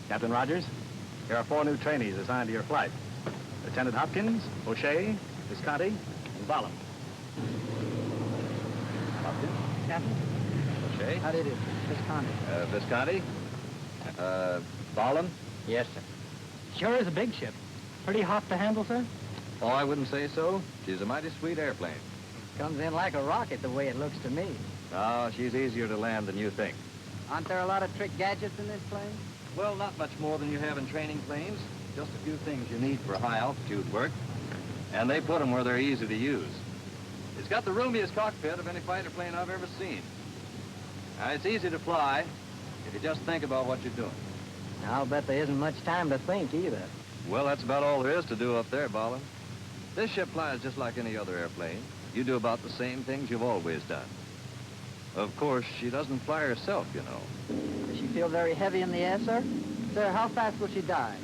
Captain Rodgers, here are 4 new trainees assigned to your flight. Lieutenant Hopkins, O'Shea, Visconti, and Bollum. Hopkins? Captain? O'Shea? How do you do? Visconti. Visconti? Bollum? Yes, sir. Sure is a big ship. Pretty hot to handle, sir? Oh, I wouldn't say so. She's a mighty sweet airplane. Comes in like a rocket the way it looks to me. No, she's easier to land than you think. Aren't there a lot of trick gadgets in this plane? Well, not much more than you have in training planes. Just a few things you need for high-altitude work. And they put them where they're easy to use. It's got the roomiest cockpit of any fighter plane I've ever seen. Now, it's easy to fly if you just think about what you're doing. I'll bet there isn't much time to think either. Well, that's about all there is to do up there, Bollum. This ship flies just like any other airplane. You do about the same things you've always done. Of course, she doesn't fly herself, you know. Does she feel very heavy in the air, sir? Sir, how fast will she dive?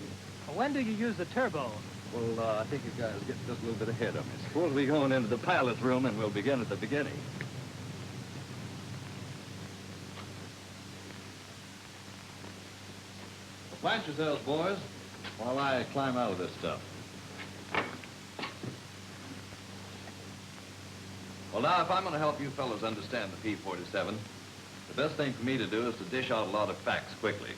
When do you use the turbo? Well, I think you guys get just a little bit ahead of me. Suppose we go on into the pilot's room and we'll begin at the beginning. Plant yourselves, boys, while I climb out of this stuff. Well, now, if I'm going to help you fellows understand the P-47, the best thing for me to do is to dish out a lot of facts quickly.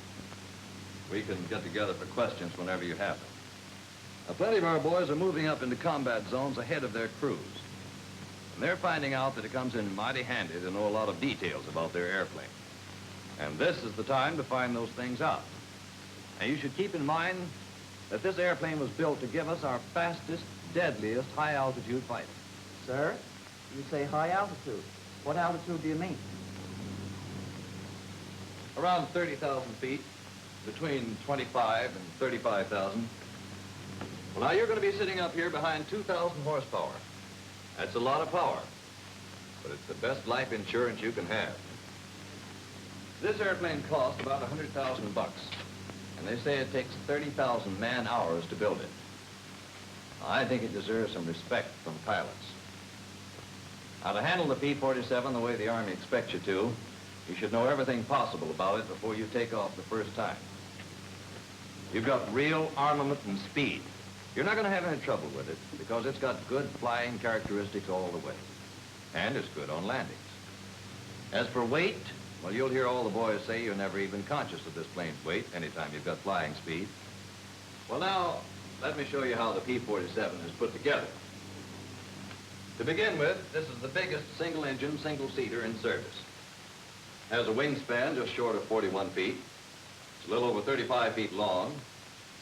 We can get together for questions whenever you have them. Now, plenty of our boys are moving up into combat zones ahead of their crews. And they're finding out that it comes in mighty handy to know a lot of details about their airplane. And this is the time to find those things out. Now, you should keep in mind that this airplane was built to give us our fastest, deadliest high-altitude fighter. Sir, you say high altitude. What altitude do you mean? Around 30,000 feet, between 25 and 35,000. Well, now, you're going to be sitting up here behind 2,000 horsepower. That's a lot of power, but it's the best life insurance you can have. This airplane cost about $100,000, and they say it takes 30,000 man-hours to build it. I think it deserves some respect from pilots. Now, to handle the P-47 the way the Army expects you to, you should know everything possible about it before you take off the first time. You've got real armament and speed. You're not going to have any trouble with it because it's got good flying characteristics all the way. And it's good on landings. As for weight, well, you'll hear all the boys say you're never even conscious of this plane's weight anytime you've got flying speed. Well, now, let me show you how the P-47 is put together. To begin with, this is the biggest single-engine, single-seater in service. Has a wingspan just short of 41 feet. It's a little over 35 feet long,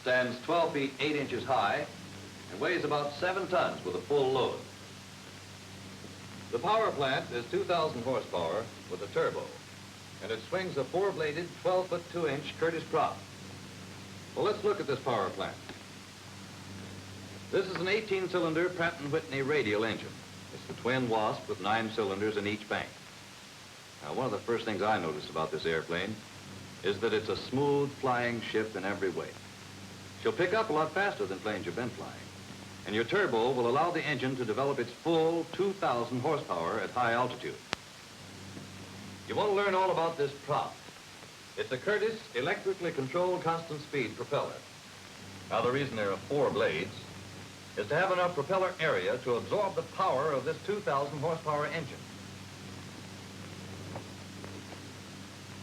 stands 12 feet 8 inches high, and weighs about 7 tons with a full load. The power plant is 2,000 horsepower with a turbo, and it swings a 4-bladed, 12-foot 2-inch Curtiss prop. Well, let's look at this power plant. This is an 18-cylinder Pratt & Whitney radial engine. It's the twin Wasp with 9 cylinders in each bank. Now, one of the first things I noticed about this airplane is that it's a smooth flying ship in every way. She'll pick up a lot faster than planes you've been flying. And your turbo will allow the engine to develop its full 2,000 horsepower at high altitude. You want to learn all about this prop. It's a Curtiss electrically controlled constant speed propeller. Now, the reason there are 4 blades is to have enough propeller area to absorb the power of this 2,000 horsepower engine.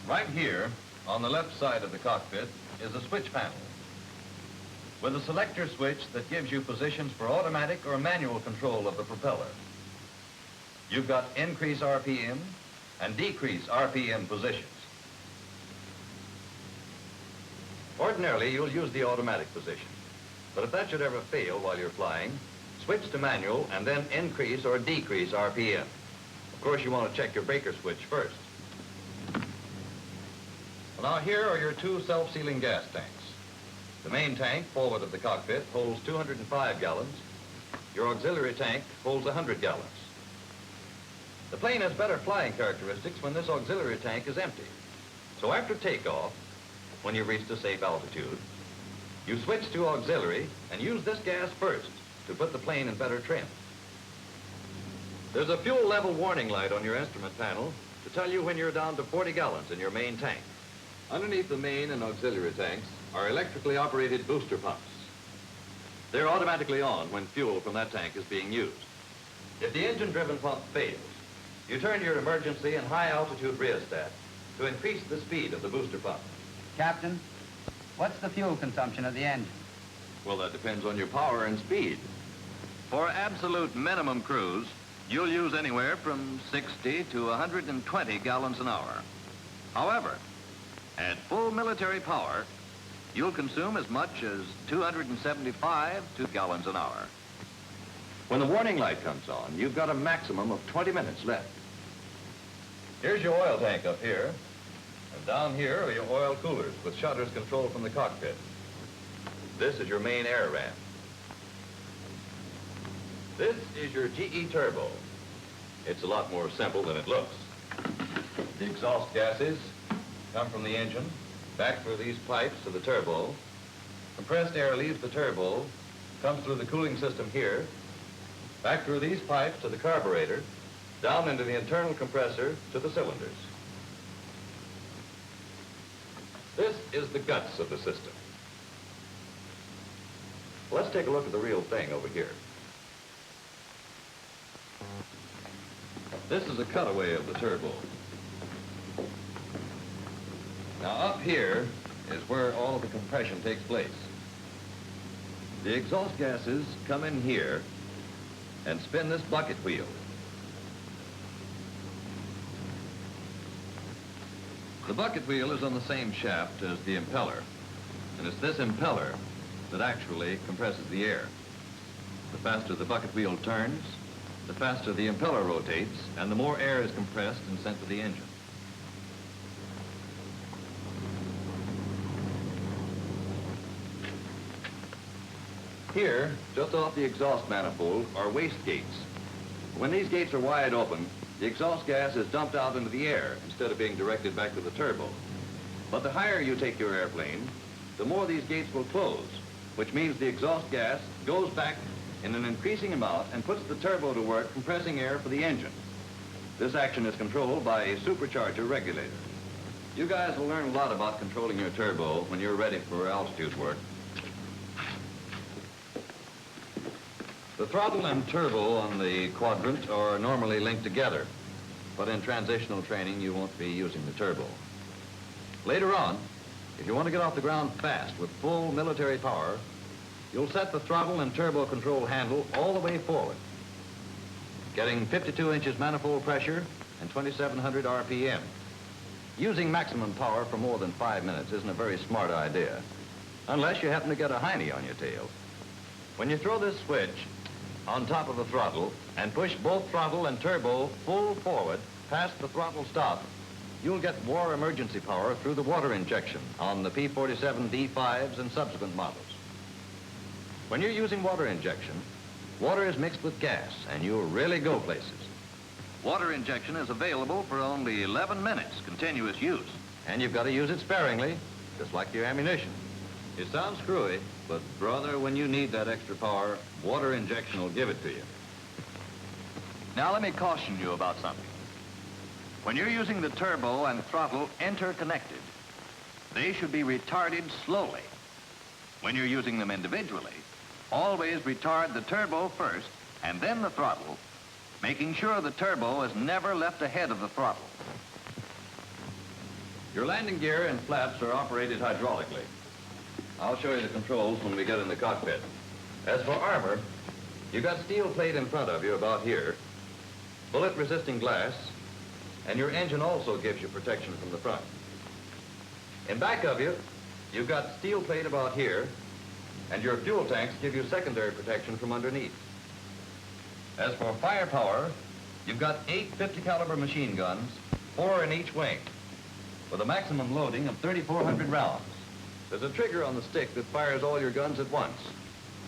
Right here, on the left side of the cockpit, is a switch panel with a selector switch that gives you positions for automatic or manual control of the propeller. You've got increase RPM and decrease RPM positions. Ordinarily, you'll use the automatic position. But if that should ever fail while you're flying, switch to manual and then increase or decrease RPM. Of course, you want to check your breaker switch first. Well, now here are your 2 self-sealing gas tanks. The main tank, forward of the cockpit, holds 205 gallons. Your auxiliary tank holds 100 gallons. The plane has better flying characteristics when this auxiliary tank is empty. So after takeoff, when you've reached a safe altitude, you switch to auxiliary and use this gas first to put the plane in better trim. There's a fuel level warning light on your instrument panel to tell you when you're down to 40 gallons in your main tank. Underneath the main and auxiliary tanks are electrically operated booster pumps. They're automatically on when fuel from that tank is being used. If the engine-driven pump fails, you turn your emergency and high-altitude rheostat to increase the speed of the booster pump. Captain, what's the fuel consumption of the engine? Well, that depends on your power and speed. For absolute minimum cruise, you'll use anywhere from 60 to 120 gallons an hour. However, at full military power, you'll consume as much as 275 gallons an hour. When the warning light comes on, you've got a maximum of 20 minutes left. Here's your oil tank up here, and down here are your oil coolers with shutters controlled from the cockpit. This is your main air ramp. This is your GE turbo. It's a lot more simple than it looks. The exhaust gases come from the engine, back through these pipes to the turbo. Compressed air leaves the turbo, comes through the cooling system here, back through these pipes to the carburetor, down into the internal compressor to the cylinders. This is the guts of the system. Let's take a look at the real thing over here. This is a cutaway of the turbo. Now up here is where all of the compression takes place. The exhaust gases come in here and spin this bucket wheel. The bucket wheel is on the same shaft as the impeller, and it's this impeller that actually compresses the air. The faster the bucket wheel turns, the faster the impeller rotates, and the more air is compressed and sent to the engine. Here, just off the exhaust manifold, are waste gates. When these gates are wide open, the exhaust gas is dumped out into the air instead of being directed back to the turbo. But the higher you take your airplane, the more these gates will close, which means the exhaust gas goes back in an increasing amount and puts the turbo to work compressing air for the engine. This action is controlled by a supercharger regulator. You guys will learn a lot about controlling your turbo when you're ready for altitude work. The throttle and turbo on the quadrant are normally linked together, but in transitional training, you won't be using the turbo. Later on, if you want to get off the ground fast with full military power, you'll set the throttle and turbo control handle all the way forward, getting 52 inches manifold pressure and 2,700 RPM. Using maximum power for more than 5 minutes isn't a very smart idea, unless you happen to get a hiney on your tail. When you throw this switch on top of the throttle and push both throttle and turbo full forward past the throttle stop, you'll get war emergency power through the water injection on the P-47 D5s and subsequent models. When you're using water injection, water is mixed with gas and you'll really go places. Water injection is available for only 11 minutes continuous use, and you've got to use it sparingly, just like your ammunition. It sounds screwy, but brother, when you need that extra power, water injection will give it to you. Now let me caution you about something. When you're using the turbo and throttle interconnected, they should be retarded slowly. When you're using them individually, always retard the turbo first and then the throttle, making sure the turbo is never left ahead of the throttle. Your landing gear and flaps are operated hydraulically. I'll show you the controls when we get in the cockpit. As for armor, you've got steel plate in front of you about here, bullet-resisting glass, and your engine also gives you protection from the front. In back of you, you've got steel plate about here, and your fuel tanks give you secondary protection from underneath. As for firepower, you've got 8 50 caliber machine guns, 4 in each wing, with a maximum loading of 3,400 rounds. There's a trigger on the stick that fires all your guns at once.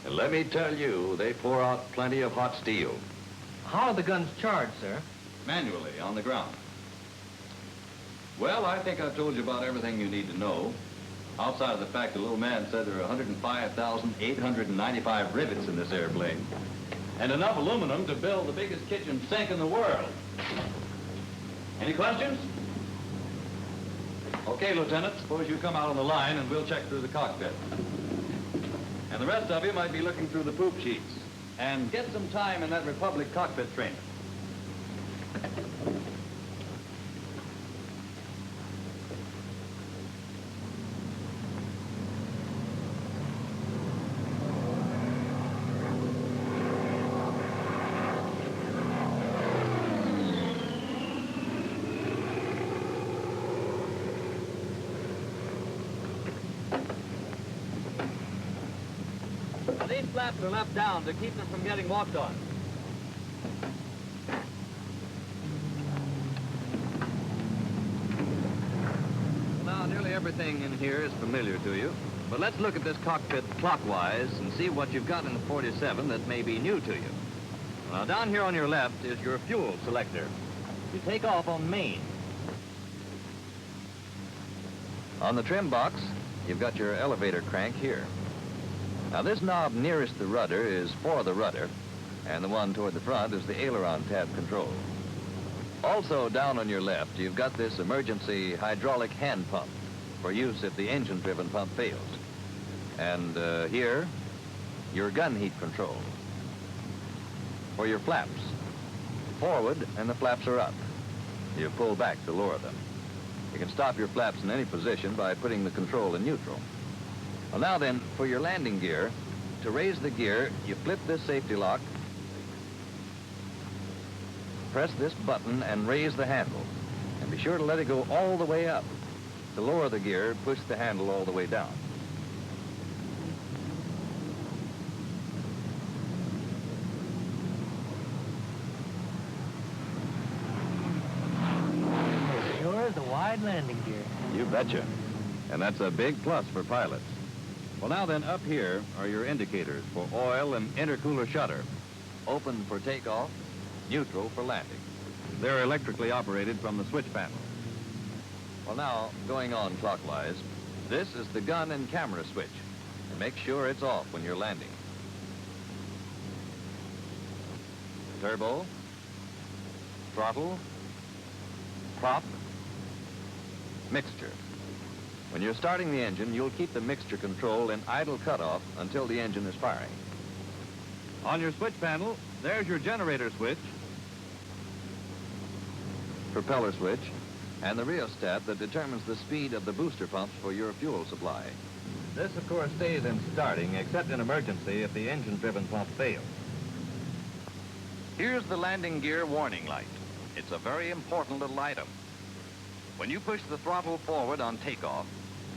And let me tell you, they pour out plenty of hot steel. How are the guns charged, sir? Manually, on the ground. Well, I think I've told you about everything you need to know. Outside of the fact the little man said there are 105,895 rivets in this airplane. And enough aluminum to build the biggest kitchen sink in the world. Any questions? Okay, Lieutenant, suppose you come out on the line and we'll check through the cockpit. And the rest of you might be looking through the poop sheets. And get some time in that Republic cockpit training. These flaps are left down to keep them from getting walked on. Well, now, nearly everything in here is familiar to you. But let's look at this cockpit clockwise and see what you've got in the 47 that may be new to you. Now, down here on your left is your fuel selector. You take off on main. On the trim box, you've got your elevator crank here. Now, this knob nearest the rudder is for the rudder, and the one toward the front is the aileron tab control. Also, down on your left, you've got this emergency hydraulic hand pump for use if the engine-driven pump fails. And here, your gun heat control. For your flaps, forward, and the flaps are up. You pull back to lower them. You can stop your flaps in any position by putting the control in neutral. Well, now then, for your landing gear, to raise the gear, you flip this safety lock, press this button, and raise the handle. And be sure to let it go all the way up. To lower the gear, push the handle all the way down. Sure is a wide landing gear. You betcha. And that's a big plus for pilots. Well, now then, up here are your indicators for oil and intercooler shutter. Open for takeoff, neutral for landing. They're electrically operated from the switch panel. Well, now, going on clockwise, this is the gun and camera switch. And make sure it's off when you're landing. Turbo, throttle, prop, mixture. When you're starting the engine, you'll keep the mixture control in idle cutoff until the engine is firing. On your switch panel, there's your generator switch, propeller switch, and the rheostat that determines the speed of the booster pumps for your fuel supply. This, of course, stays in starting, except in emergency if the engine-driven pump fails. Here's the landing gear warning light. It's a very important little item. When you push the throttle forward on takeoff,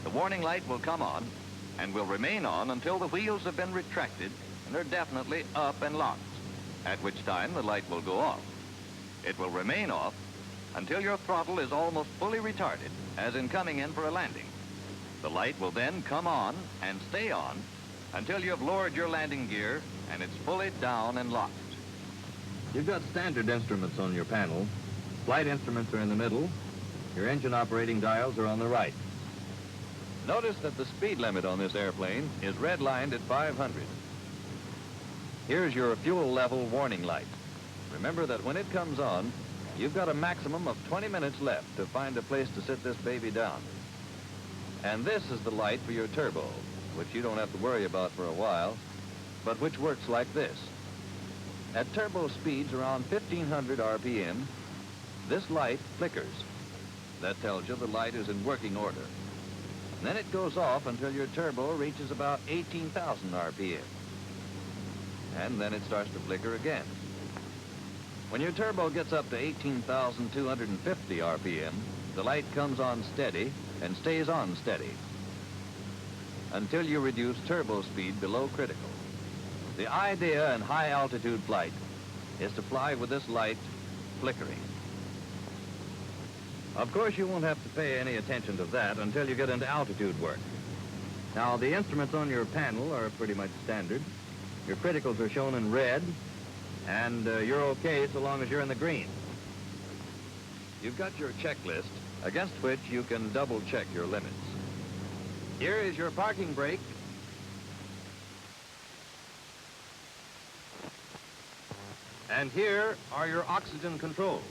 the warning light will come on and will remain on until the wheels have been retracted and are definitely up and locked, at which time the light will go off. It will remain off until your throttle is almost fully retarded, as in coming in for a landing. The light will then come on and stay on until you have lowered your landing gear and it's fully down and locked. You've got standard instruments on your panel. Flight instruments are in the middle. Your engine operating dials are on the right. Notice that the speed limit on this airplane is redlined at 500. Here's your fuel level warning light. Remember that when it comes on, you've got a maximum of 20 minutes left to find a place to sit this baby down. And this is the light for your turbo, which you don't have to worry about for a while, but which works like this. At turbo speeds around 1500 RPM, this light flickers. That tells you the light is in working order. And then it goes off until your turbo reaches about 18,000 RPM. And then it starts to flicker again. When your turbo gets up to 18,250 RPM, the light comes on steady and stays on steady until you reduce turbo speed below critical. The idea in high-altitude flight is to fly with this light flickering. Of course, you won't have to pay any attention to that until you get into altitude work. Now, the instruments on your panel are pretty much standard. Your criticals are shown in red, and you're okay so long as you're in the green. You've got your checklist, against which you can double-check your limits. Here is your parking brake. And here are your oxygen controls.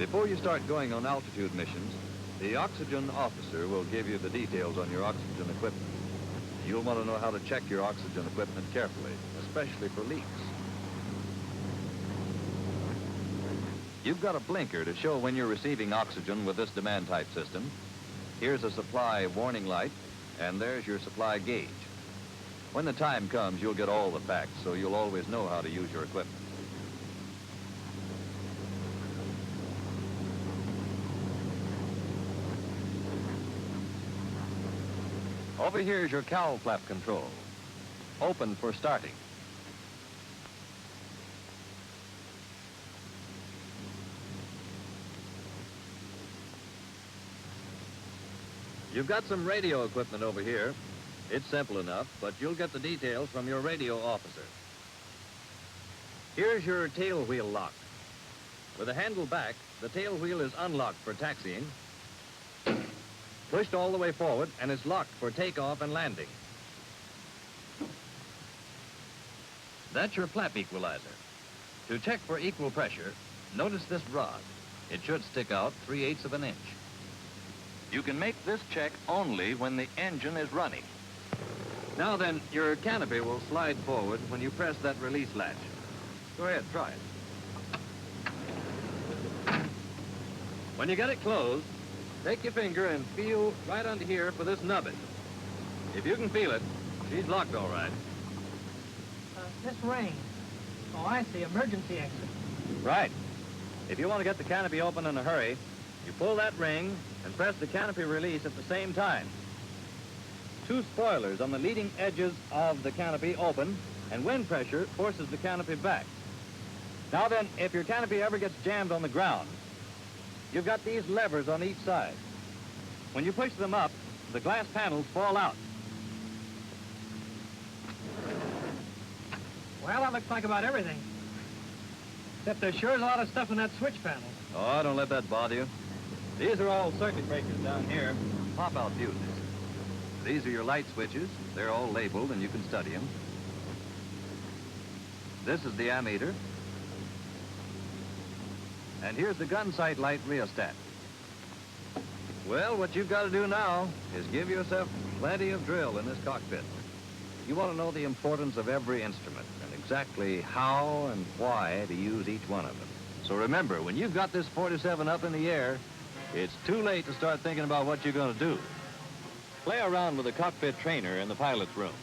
Before you start going on altitude missions, the oxygen officer will give you the details on your oxygen equipment. You'll want to know how to check your oxygen equipment carefully, especially for leaks. You've got a blinker to show when you're receiving oxygen with this demand type system. Here's a supply warning light, and there's your supply gauge. When the time comes, you'll get all the facts, so you'll always know how to use your equipment. Over here is your cowl flap control. Open for starting. You've got some radio equipment over here. It's simple enough, but you'll get the details from your radio officer. Here's your tail wheel lock. With the handle back, the tail wheel is unlocked for taxiing, pushed all the way forward, and it's locked for takeoff and landing. That's your flap equalizer. To check for equal pressure, notice this rod. It should stick out 3/8 of an inch. You can make this check only when the engine is running. Now then, your canopy will slide forward when you press that release latch. Go ahead, try it. When you get it closed, take your finger and feel right under here for this nubbin. If you can feel it, she's locked all right. This ring. Oh, I see. Emergency exit. Right. If you want to get the canopy open in a hurry, you pull that ring and press the canopy release at the same time. 2 spoilers on the leading edges of the canopy open, and wind pressure forces the canopy back. Now then, if your canopy ever gets jammed on the ground, you've got these levers on each side. When you push them up, the glass panels fall out. Well, that looks like about everything. Except there sure is a lot of stuff in that switch panel. Oh, don't let that bother you. These are all circuit breakers down here, pop-out fuses. These are your light switches. They're all labeled, and you can study them. This is the ammeter. And here's the gun sight light rheostat. Well, what you've got to do now is give yourself plenty of drill in this cockpit. You want to know the importance of every instrument and exactly how and why to use each one of them. So remember, when you've got this 47 up in the air, it's too late to start thinking about what you're going to do. Play around with a cockpit trainer in the pilot's room.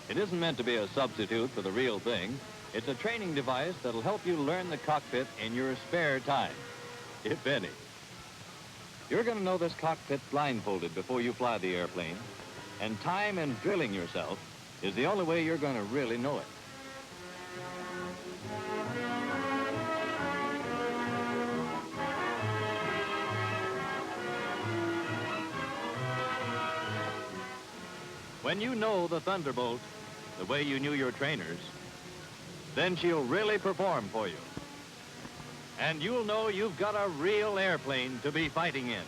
It isn't meant to be a substitute for the real thing. It's a training device that'll help you learn the cockpit in your spare time, if any. You're going to know this cockpit blindfolded before you fly the airplane, and time and drilling yourself is the only way you're going to really know it. When you know the Thunderbolt the way you knew your trainers, then she'll really perform for you. And you'll know you've got a real airplane to be fighting in.